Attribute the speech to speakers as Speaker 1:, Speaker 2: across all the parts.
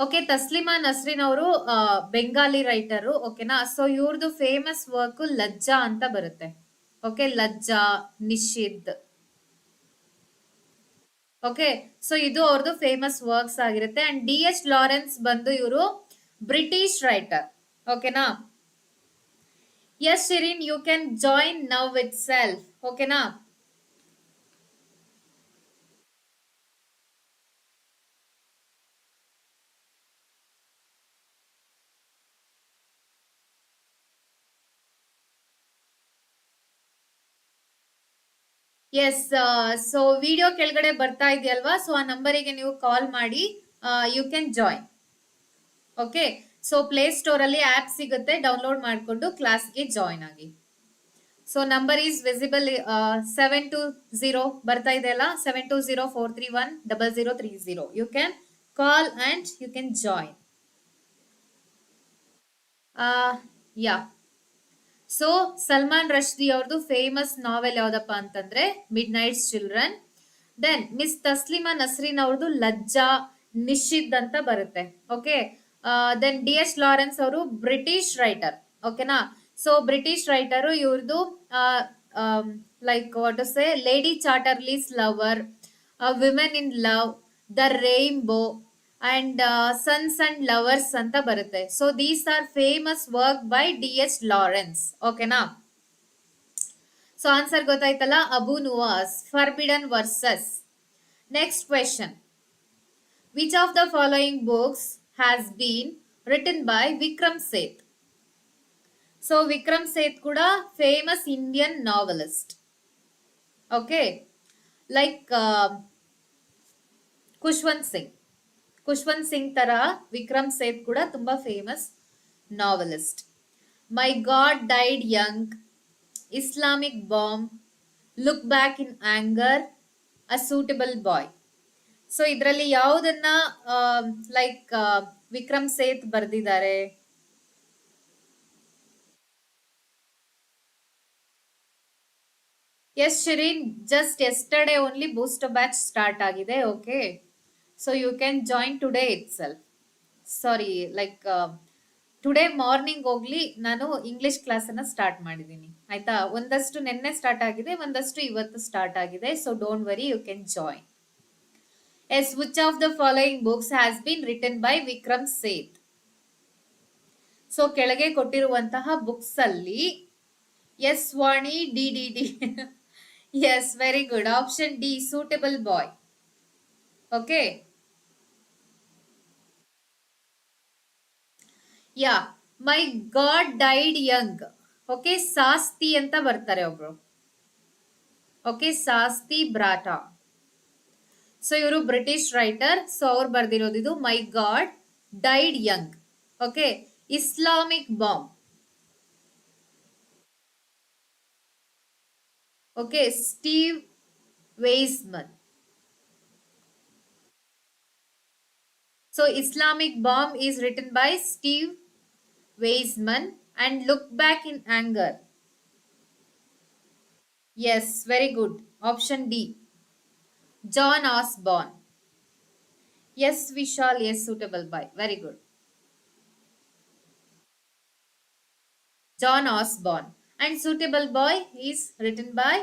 Speaker 1: Okay, Taslima Nasrin ಅವರು Bengali writer. ಓಕೆನಾ. So ಇವ್ರದ್ದು ಫೇಮಸ್ ವರ್ಕ್ ಲಜ್ಜಾ ಅಂತ ಬರುತ್ತೆ. Okay, Lajja, Nishiddh. Okay, so ಇದು ಅವ್ರದ್ದು ಫೇಮಸ್ ವರ್ಕ್ಸ್ ಆಗಿರುತ್ತೆ. ಅಂಡ್ DS ಲಾರೆನ್ಸ್ ಬಂದು ಇವರು ಬ್ರಿಟಿಷ್ ರೈಟರ್. ಓಕೆನಾ. Yes Shirin, you can join now itself. ಓಕೆನಾ. ಎಸ್, ಸೊ ವಿಡಿಯೋ ಕೆಳಗಡೆ ಬರ್ತಾ ಇದೆಯಲ್ವಾ, ಸೊ ಆ ನಂಬರಿಗೆ ನೀವು ಕಾಲ್ ಮಾಡಿ you can join. Okay, so play store ಅಲ್ಲಿ ಆಪ್ ಸಿಗುತ್ತೆ, ಡೌನ್ಲೋಡ್ ಮಾಡಿಕೊಂಡು ಕ್ಲಾಸ್ಗೆ ಜಾಯಿನ್ ಆಗಿ. So number is visible. 720 ಬರ್ತಾ ಇದೆ ಅಲ್ಲ, 720-431-0030. You can call and you can join. Yeah, so Salman Rushdie ಅವ್ರದ್ದು ಫೇಮಸ್ ನಾವೆಲ್ ಯಾವ್ದಪ್ಪ ಅಂತಂದ್ರೆ midnight's children. Then miss Taslima Nasrin ಅವ್ರದ್ದು ಲಜ್ಜಾ, ನಿಷಿದ್ ಅಂತ ಬರುತ್ತೆ. ಓಕೆ, ದೆನ್ DS ಲಾರೆನ್ಸ್ ಅವರು ಬ್ರಿಟಿಷ್ ರೈಟರ್. ಓಕೆನಾ. ಸೊ ಬ್ರಿಟಿಷ್ ರೈಟರು ಇವ್ರದ್ದು like what to say, Lady Chatterley's lover, women in love, the rainbow and sons and lovers ಅಂತ ಬರುತ್ತೆ. So these are famous work by DS Lawrence. ಓಕೆನಾ. So answer ಗೊತ್ತಾಯ್ತಲ್ಲ, Abu Nuwas, forbidden verses. Next question. Which of the following books has been written by Vikram Seth? So Vikram Seth ಕೂಡ famous Indian novelist. Okay, like Khushwant Singh. Khushwant Singh ತರ ವಿಕ್ರಮ್ ಸೇಥ್ ಕೂಡ ತುಂಬಾ famous novelist. My God died young, Islamic bomb, look back in anger, a suitable boy. So ಇದರಲ್ಲಿ ಯಾವುದನ್ನ like Vikram Seth ಬರ್ದಿದ್ದಾರೆ? Yes Shirin, just yesterday only booster batch start ಆಗಿದೆ. Okay, so you can join today itself. Sorry, like today morning ಹೋಗ್ಲಿ ನಾನು English class ಅನ್ನ start ಮಾಡಿದ್ದೀನಿ. ಆಯ್ತಾ, ಒಂದಷ್ಟು ನಿನ್ನೆ ಸ್ಟಾರ್ಟ್ ಆಗಿದೆ, ಒಂದಷ್ಟು ಇವತ್ತು ಸ್ಟಾರ್ಟ್ ಆಗಿದೆ. So don't worry, you can join. Yes, which of the following books has been written by Vikram Seth? So ಕೆಳಗೆ ಕೊಟ್ಟಿರುವಂತಹ ಬುಕ್ಸ್ ಅಲ್ಲಿ yes Vani, D. Yes, very good. Option D, suitable boy. Okay, yeah, my God died young. Okay, Sasthi ಅಂತ ಬರ್ತಾರೆ ಒಬ್ರು. Okay, Sasthi Brata. So ಇವರು British writer. So ಅವ್ರು ಬರ್ದಿರೋದು ಇದು my God died young. Okay, Islamic bomb. Okay, Steve Weissman. So Islamic bomb is written by Steve Weissman and look back in anger. Yes, very good. Option D, John Osborne. Yes Vishal, yes, suitable boy. Very good. John Osborne. And Suitable Boy is written by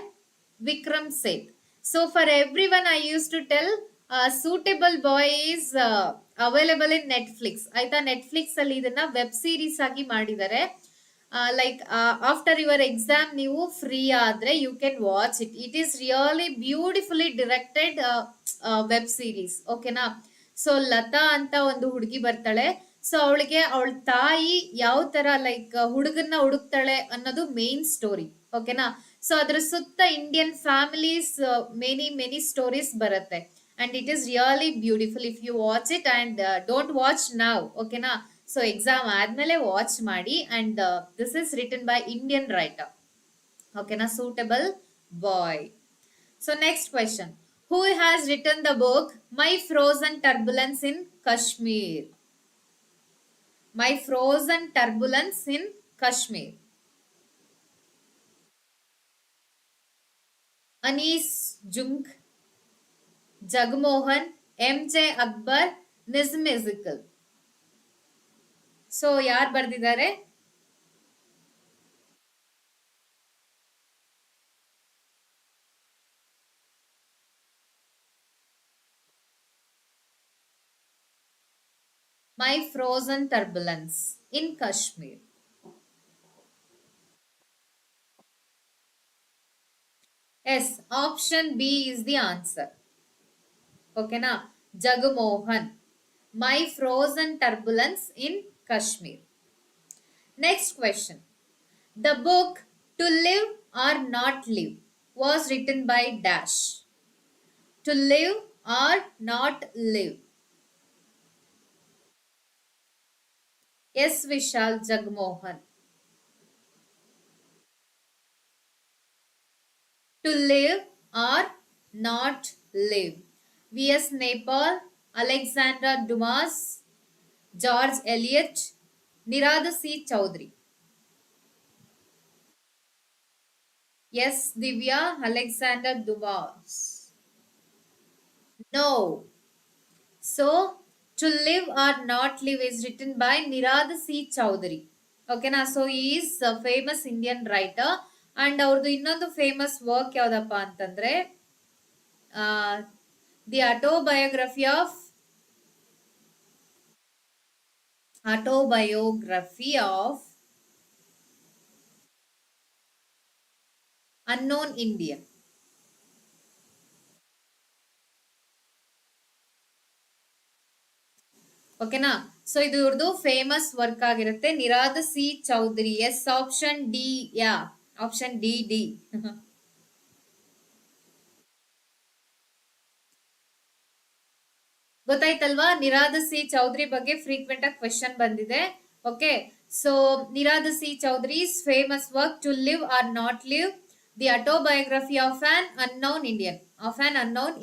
Speaker 1: Vikram Seth. So for everyone I used to tell Suitable Boy is available in Netflix. ಆಯ್ತಾ, Netflix ಅಲ್ಲಿ ಇದನ್ನ web series ಆಗಿ ಮಾಡಿದ್ದಾರೆ. Like after your exam ನೀವು free ಆದ್ರೆ you can watch it. It is really beautifully directed web series. ಓಕೆನಾ. So Latha ಅಂತ ಒಂದು ಹುಡುಗಿ ಬರ್ತಾಳೆ. ಸೊ ಅವಳಿಗೆ ಅವಳ ತಾಯಿ ಯಾವ ತರ ಲೈಕ್ ಹುಡುಗನ್ನ ಹುಡುಕ್ತಾಳೆ ಅನ್ನೋದು ಮೇನ್ ಸ್ಟೋರಿ. ಓಕೆನಾ. ಸೊ ಅದ್ರ ಸುತ್ತ ಇಂಡಿಯನ್ ಫ್ಯಾಮಿಲೀಸ್ ಮೆನಿ ಸ್ಟೋರೀಸ್ ಬರುತ್ತೆ. And it is really beautiful if you watch it. And don't watch now. ಓಕೆನಾ. ಸೊ ಎಕ್ಸಾಮ್ ಆದ್ಮೇಲೆ ವಾಚ್ ಮಾಡಿ. And this is written by Indian writer. ಓಕೆನಾ, suitable boy. So next question. Who has written the book my frozen turbulence in Kashmir? My Frozen Turbulence in Kashmir. Anees Jung, Jagmohan, M.J. Akbar, Nizam Ezekiel. So ಯಾರು ಬರ್ದಿದ್ದಾರೆ? My Frozen Turbulence in Kashmir. Yes, option B is the answer. Okay na? Jagmohan. My Frozen Turbulence in Kashmir. Next question. The book To Live or Not Live was written by Dash. To Live or Not Live. Yes, Vishal, Jagmohan. To Live or Not Live. V.S. Naipaul, Alexander Dumas, George Eliot, Nirad C. Chaudhary. Yes, Divya, Alexander Dumas. No. So, To Live or Not Live is written by Nirad C. Chaudhary. Okay na? So, he is a famous Indian writer. And ಅವ್ರದ್ದು ಇನ್ನೊಂದು famous work ಯಾವ್ದಪ್ಪ ಅಂತಂದ್ರೆ the autobiography of unknown Indian. ಓಕೆನಾ? So ಇದು ಇವ್ರದ್ದು famous work ಆಗಿರುತ್ತೆ. Nirad C Chaudhuri. Yes, option D. Yeah, option D. ಗೊತ್ತಾಯ್ತಲ್ವಾ? Nirad C Chaudhuri ಬಗ್ಗೆ ಫ್ರೀಕ್ವೆಂಟ್ ಆಗಿ ಕ್ವೆಶನ್ ಬಂದಿದೆ. Okay, so Nirad C Chaudhuri's famous work To Live or Not Live, the autobiography of an unknown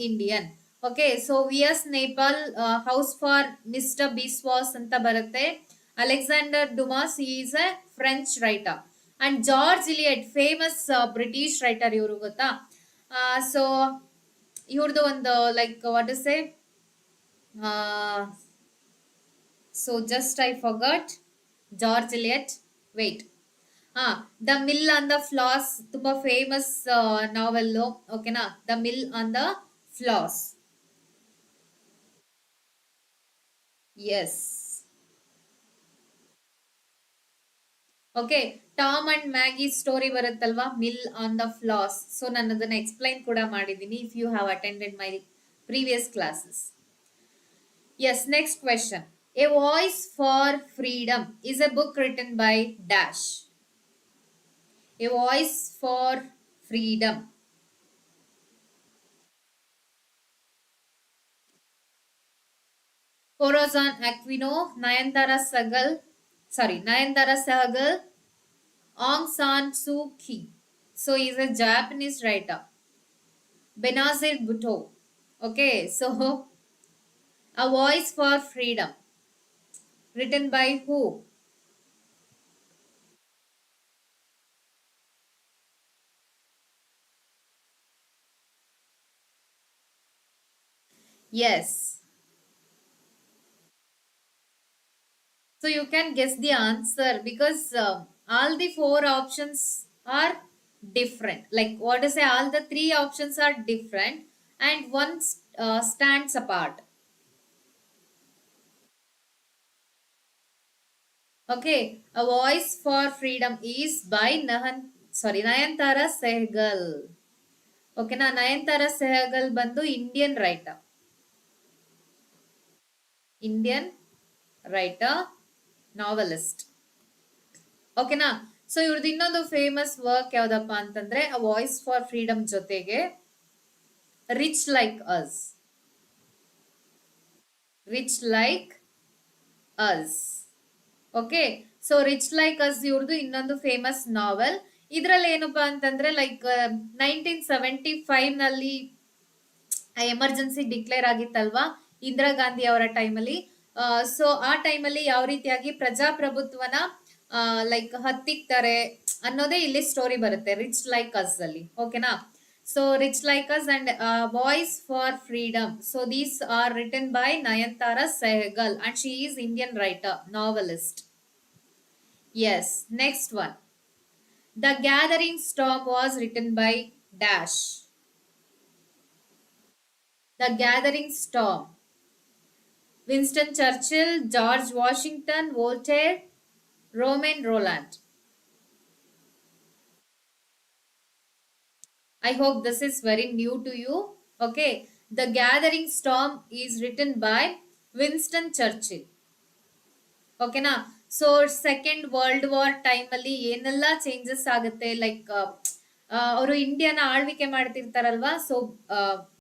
Speaker 1: Indian. Okay, so V.S. Naipaul, House for Mr. Biswas ಅಂತ ಬರುತ್ತೆ. Alexander Dumas is A French writer. And George Eliot, famous British writer ಇವರು, ಗೊತ್ತಾ? So ಇವ್ರದ್ದು ಒಂದು like what is A so just I forgot George Eliot. Wait. The Mill on the Floss, ತುಂಬಾ famous novel. ಓಕೆನಾ? The mill on the Floss. Yes. Okay, Tom and Maggie story ಬರುತ್ತಲ್ವಾ, mill on the Floss. So ನಾನು ಅದನ್ನ explain ಕೂಡ ಮಾಡಿದ್ದೀನಿ if you have attended my previous classes. Yes, next question. A Voice for Freedom is a book written by Dash. A Voice for Freedom. Corazon Aquino, Nayantara Sahgal, Aung San Suu Kyi. So he is a Japanese writer. Benazir Bhutto. Okay, so A Voice for Freedom, written by who? Yes. So you can guess the answer because all the four options are different. Like what to say, all the three options are different and one stands apart. Okay, A Voice for Freedom is by Nayantara Sehgal. Okay na, Nayantara Sehgal bandu Indian writer, novelist. Okay na, so ಇವ್ರದ್ದು ಇನ್ನೊಂದು famous work ಯಾವ್ದಪ್ಪ ಅಂತಂದ್ರೆ A Voice for Freedom ಜೊತೆಗೆ Rich Like Us. Okay, so rich like us ಇವ್ರದ್ದು ಇನ್ನೊಂದು famous ನಾವೆಲ್. ಇದ್ರಲ್ಲಿ ಏನಪ್ಪಾ ಅಂತಂದ್ರೆ ಲೈಕ್ 1975 ನಲ್ಲಿ ಎಮರ್ಜೆನ್ಸಿ ಡಿಕ್ಲೇರ್ ಆಗಿತ್ತಲ್ವಾ ಇಂದಿರಾ ಗಾಂಧಿ ಅವರ ಟೈಮಲ್ಲಿ. ಸೊ ಆ ಟೈಮಲ್ಲಿ ಯಾವ ರೀತಿಯಾಗಿ ಪ್ರಜಾಪ್ರಭುತ್ವನ ಲೈಕ್ ಹತ್ತಿಕ್ತಾರೆ ಅನ್ನೋದೇ ಇಲ್ಲಿ ಸ್ಟೋರಿ ಬರುತ್ತೆ ರಿಚ್ ಲೈಕ್ ಅಸ್ ಅಲ್ಲಿ. ಓಕೆನಾ? So rich like us and voice for freedom. So these are written by Nayantara Sahgal and she is Indian writer, novelist. Yes. Next one. The Gathering Storm was written by Dash. The Gathering Storm. Winston Churchill, George Washington, Voltaire, Roman Roland. I hope this is very new to you. Okay. The Gathering Storm is written by Winston Churchill. ಓಕೆನಾ. So second world war time ಅಲ್ಲಿ ಏನೆಲ್ಲ changes ಆಗುತ್ತೆ, like ಅವರು ಇಂಡಿಯಾನ ಆಳ್ವಿಕೆ ಮಾಡ್ತಿರ್ತಾರಲ್ವಾ. So